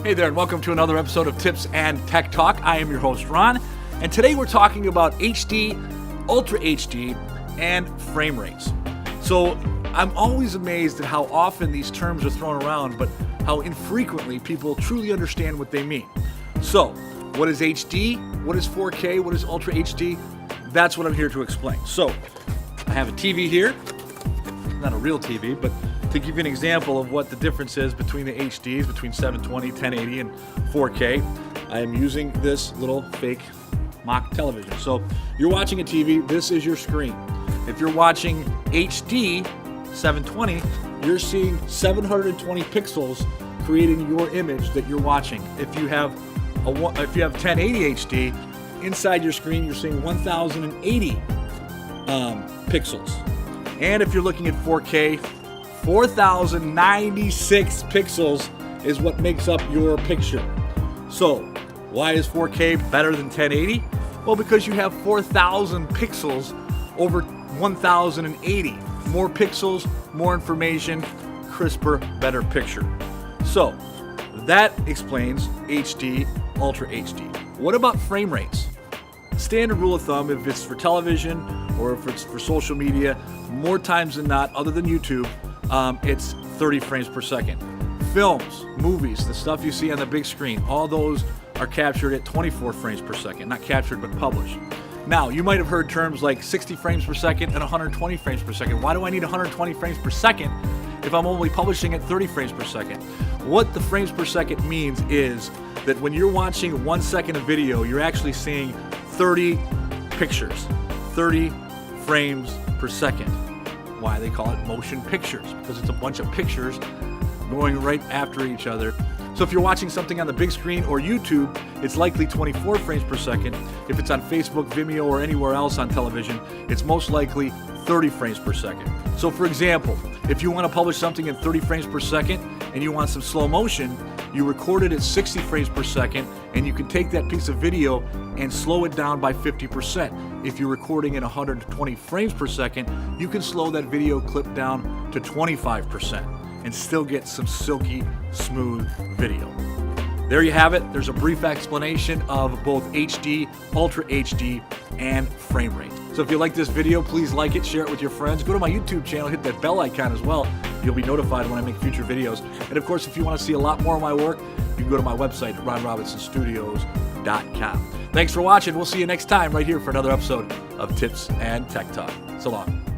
Hey there, and welcome to another episode of Tips and Tech Talk. I am your host, Ron, and today we're talking about HD, Ultra HD, and frame rates. So I'm always amazed at how often these terms are thrown around, but how infrequently people truly understand what they mean. So, what is HD? What is 4K? What is Ultra HD? That's what I'm here to explain. So, I have a TV here, not a real TV, but to give you an example of what the difference is between the HDs, between 720, 1080, and 4K, I am using this little fake mock television. So you're watching a TV, this is your screen. If you're watching HD 720, you're seeing 720 pixels creating your image that you're watching. If you have 1080 HD, inside your screen you're seeing 1080 pixels. And if you're looking at 4K, 4,096 pixels is what makes up your picture. So, why is 4K better than 1080? Well, because you have 4,000 pixels over 1,080. More pixels, more information, crisper, better picture. So, that explains HD, Ultra HD. What about frame rates? Standard rule of thumb, if it's for television or if it's for social media, more times than not, other than YouTube, it's 30 frames per second. Films, movies, the stuff you see on the big screen, all those are captured at 24 frames per second. Not captured, but published. Now, you might have heard terms like 60 frames per second and 120 frames per second. Why do I need 120 frames per second if I'm only publishing at 30 frames per second? What the frames per second means is that when you're watching 1 second of video, you're actually seeing 30 pictures, 30 frames per second. Why they call it motion pictures, because it's a bunch of pictures going right after each other. So if you're watching something on the big screen or YouTube, it's likely 24 frames per second. If it's on Facebook, Vimeo, or anywhere else on television, it's most likely 30 frames per second. So for example, if you want to publish something in 30 frames per second and you want some slow motion, you record it at 60 frames per second, and you can take that piece of video and slow it down by 50%. If you're recording at 120 frames per second, you can slow that video clip down to 25% and still get some silky, smooth video. There you have it. There's a brief explanation of both HD, Ultra HD, and frame rate. So if you like this video, please like it, share it with your friends. Go to my YouTube channel, hit that bell icon as well. You'll be notified when I make future videos. And of course, if you want to see a lot more of my work, you can go to my website at ronrobinsonstudios.com. Thanks for watching. We'll see you next time right here for another episode of Tips and Tech Talk. So long.